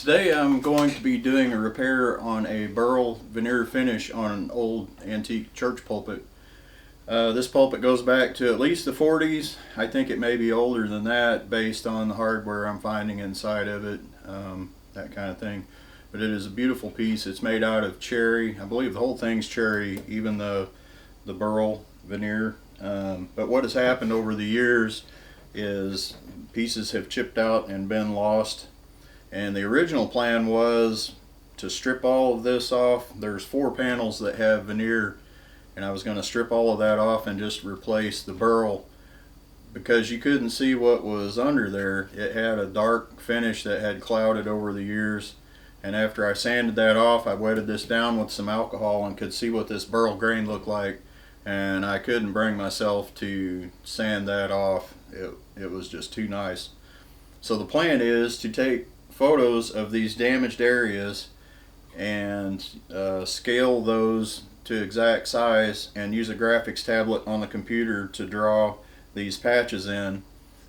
Today I'm going to be doing a repair on a burl veneer finish on an old antique church pulpit. This pulpit goes back to at least the 40s. I think it may be older than that based on the hardware I'm finding inside of it, that kind of thing. But it is a beautiful piece. It's made out of cherry. I believe the whole thing's cherry, even the burl veneer. But what has happened over the years is pieces have chipped out and been lost. And the original plan was to strip all of this off. There's 4 panels that have veneer, and I was going to strip all of that off and just replace the burl because you couldn't see what was under there. It had a dark finish that had clouded over the years, and after I sanded that off, I wetted this down with some alcohol and could see what this burl grain looked like, and I couldn't bring myself to sand that off. It was just too nice. So the plan is to take photos of these damaged areas and scale those to exact size and use a graphics tablet on the computer to draw these patches in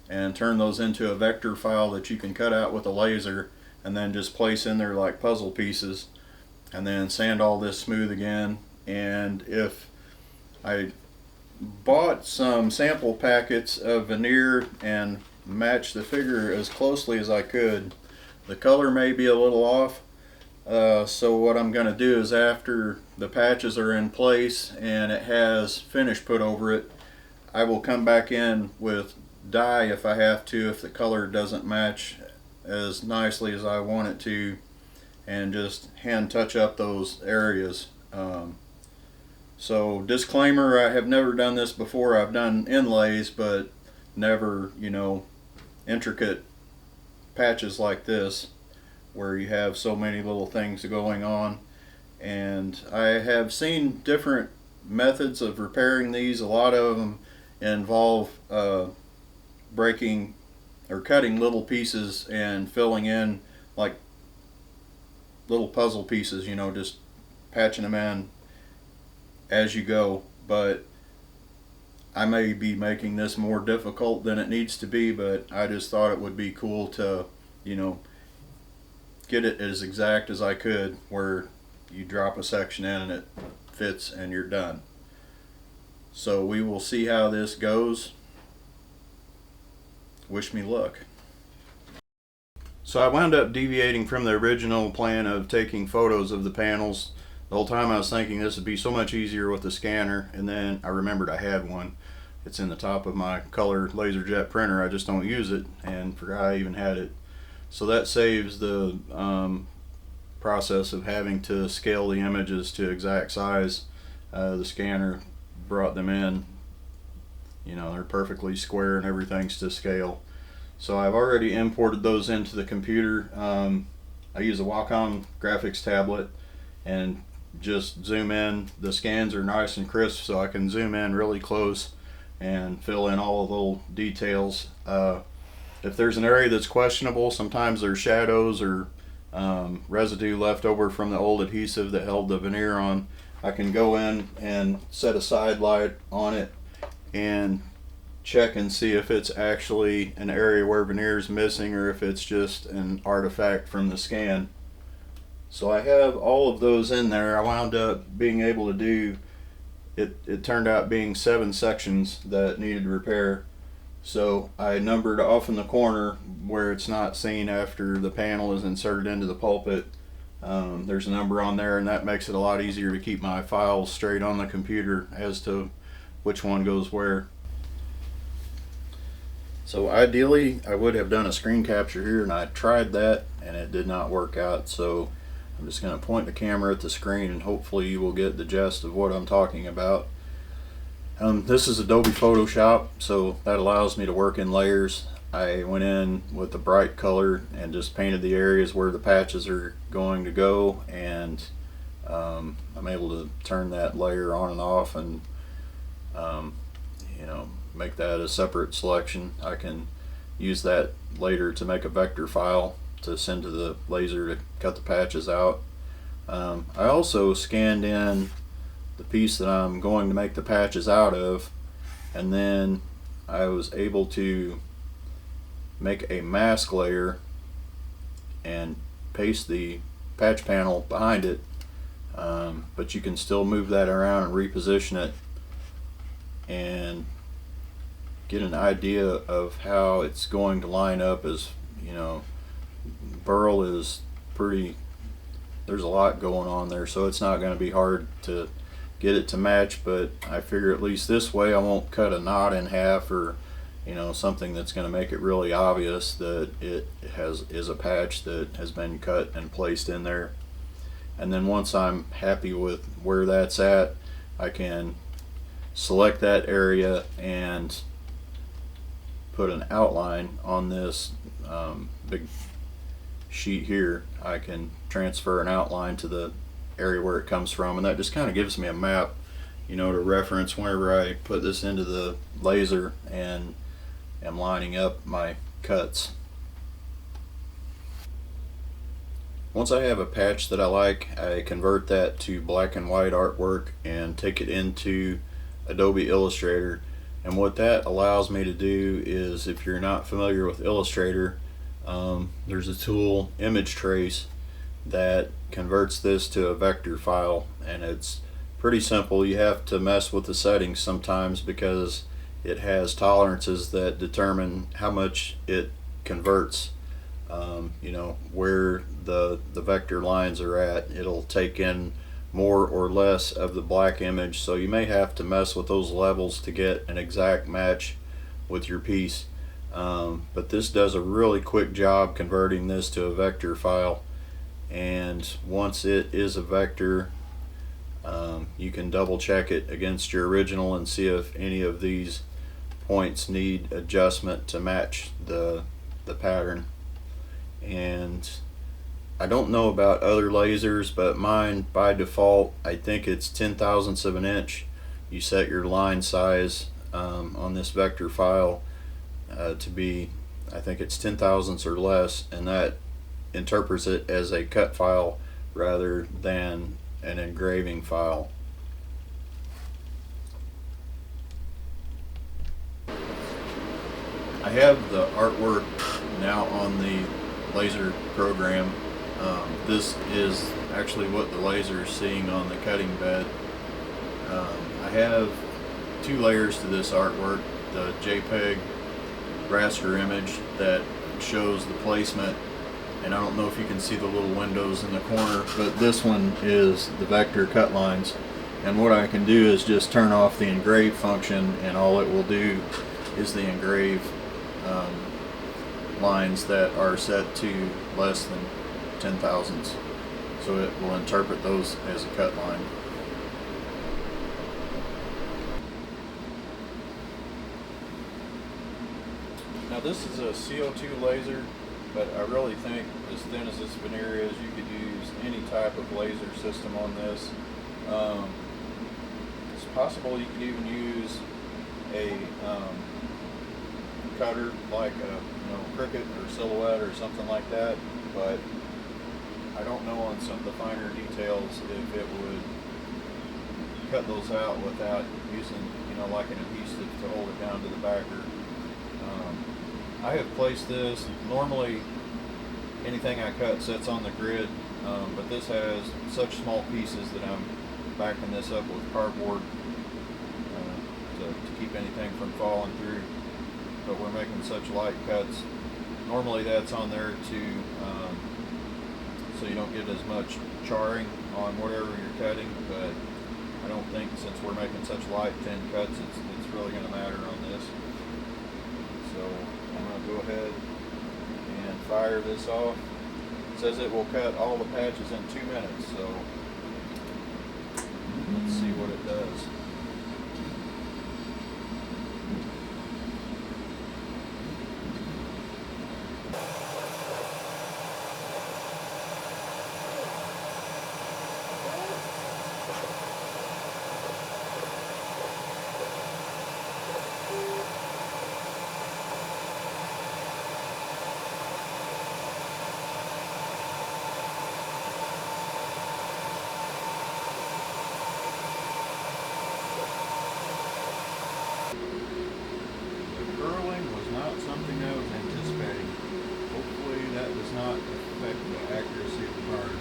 and turn those into a vector file that you can cut out with a laser and then just place in there like puzzle pieces, and then sand all this smooth again. And if I bought some sample packets of veneer and matched the figure as closely as I could, the color may be a little off, so what I'm going to do is after the patches are in place and it has finish put over it, I will come back in with dye if I have to, if the color doesn't match as nicely as I want it to, and just hand touch up those areas. So disclaimer, I have never done this before. I've done inlays, but never, intricate patches like this where you have so many little things going on. And I have seen different methods of repairing these. A lot of them involve breaking or cutting little pieces and filling in like little puzzle pieces, just patching them in as you go. But I may be making this more difficult than it needs to be, but I just thought it would be cool to, get it as exact as I could, where you drop a section in and it fits and you're done. So we will see how this goes. Wish me luck. So I wound up deviating from the original plan of taking photos of the panels. The whole time I was thinking this would be so much easier with the scanner, and then I remembered I had one. It's in the top of my color LaserJet printer. I just don't use it and forgot I even had it. So that saves the process of having to scale the images to exact size. The scanner brought them in, they're perfectly square and everything's to scale. So I've already imported those into the computer. I use a Wacom graphics tablet and just zoom in. The scans are nice and crisp, so I can zoom in really close and fill in all the little details. If there's an area that's questionable, sometimes there's shadows or residue left over from the old adhesive that held the veneer on, I can go in and set a side light on it and check and see if it's actually an area where veneer is missing or if it's just an artifact from the scan. So I have all of those in there. I wound up being able to do it turned out being 7 sections that needed repair. So I numbered off in the corner where it's not seen after the panel is inserted into the pulpit. There's a number on there, and that makes it a lot easier to keep my files straight on the computer as to which one goes where. So ideally I would have done a screen capture here, and I tried that and it did not work out. So I'm just going to point the camera at the screen and hopefully you will get the gist of what I'm talking about. This is Adobe Photoshop, so that allows me to work in layers. I went in with a bright color and just painted the areas where the patches are going to go, and I'm able to turn that layer on and off and make that a separate selection. I can use that later to make a vector file to send to the laser to cut the patches out. I also scanned in the piece that I'm going to make the patches out of, and then I was able to make a mask layer and paste the patch panel behind it, but you can still move that around and reposition it and get an idea of how it's going to line up. As you know, burl is pretty, there's a lot going on there, so it's not going to be hard to get it to match, but I figure at least this way I won't cut a knot in half, or something that's going to make it really obvious that it is a patch that has been cut and placed in there. And then once I'm happy with where that's at, I can select that area and put an outline on this big sheet here. I can transfer an outline to the area where it comes from, and that just kind of gives me a map, to reference whenever I put this into the laser and am lining up my cuts. Once I have a patch that I like, I convert that to black and white artwork and take it into Adobe Illustrator. And what that allows me to do is, if you're not familiar with Illustrator, there's a tool, Image Trace, that converts this to a vector file, and it's pretty simple. You have to mess with the settings sometimes because it has tolerances that determine how much it converts, where the vector lines are at. It'll take in more or less of the black image, so you may have to mess with those levels to get an exact match with your piece, but this does a really quick job converting this to a vector file. And once it is a vector, you can double check it against your original and see if any of these points need adjustment to match the pattern. And I don't know about other lasers, but mine by default, I think it's 10/1000ths of an inch. You set your line size on this vector file to be, I think it's 10/1000ths or less, and that interprets it as a cut file rather than an engraving file. I have the artwork now on the laser program. This is actually what the laser is seeing on the cutting bed. I have two layers to this artwork: the JPEG raster image that shows the placement, and I don't know if you can see the little windows in the corner, but this one is the vector cut lines. And what I can do is just turn off the engrave function, and all it will do is the engrave lines that are set to less than 10/1000ths. So it will interpret those as a cut line. Now this is a CO2 laser, but I really think, as thin as this veneer is, you could use any type of laser system on this. It's possible you could even use a cutter like a Cricut or Silhouette or something like that, but I don't know on some of the finer details if it would cut those out without using like an adhesive to hold it down to the backer. I have placed this, normally anything I cut sits on the grid, but this has such small pieces that I'm backing this up with cardboard to keep anything from falling through. But we're making such light cuts. Normally that's on there so you don't get as much charring on whatever you're cutting, but I don't think, since we're making such light thin cuts, it's really going to matter on this. So I'm going to go ahead and fire this off. It says it will cut all the patches in 2 minutes, so let's see what it does. hard.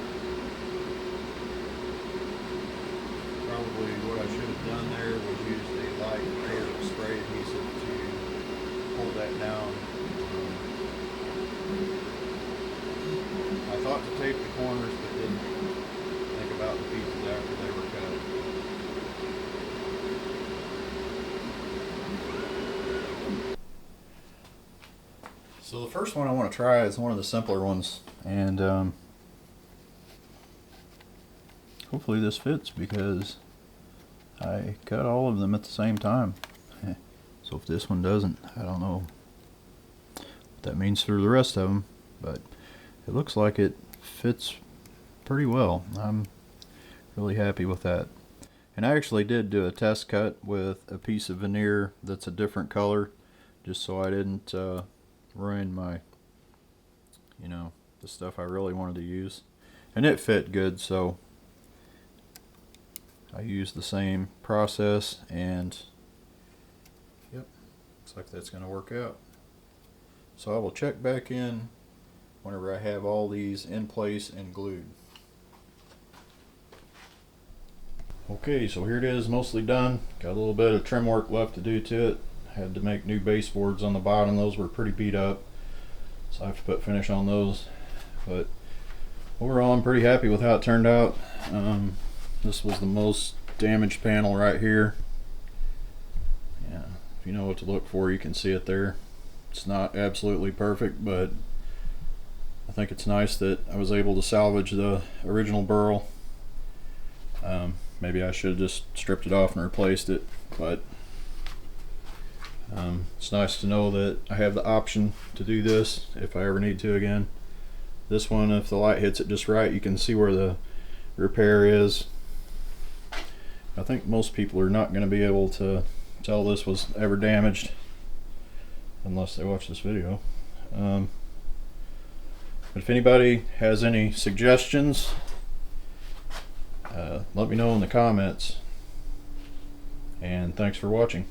Probably what I should have done there was use a light coat of spray adhesive to hold that down. I thought to tape the corners, but didn't think about the pieces after they were cut. So the first one I want to try is one of the simpler ones, and hopefully this fits because I cut all of them at the same time. So if this one doesn't, I don't know what that means for the rest of them, but it looks like it fits pretty well. I'm really happy with that. And I actually did do a test cut with a piece of veneer that's a different color, just so I didn't ruin my, the stuff I really wanted to use. And it fit good, so I used the same process, and yep, looks like that's going to work out. So I will check back in whenever I have all these in place and glued. Okay, so here it is, mostly done. Got a little bit of trim work left to do to it. Had to make new baseboards on the bottom. Those were pretty beat up, so I have to put finish on those. But overall, I'm pretty happy with how it turned out. This was the most damaged panel right here. Yeah, if you know what to look for, you can see it there. It's not absolutely perfect, but I think it's nice that I was able to salvage the original burl. Maybe I should have just stripped it off and replaced it, but it's nice to know that I have the option to do this if I ever need to again. This one, if the light hits it just right, you can see where the repair is. I think most people are not going to be able to tell this was ever damaged unless they watch this video. But if anybody has any suggestions, let me know in the comments. And thanks for watching.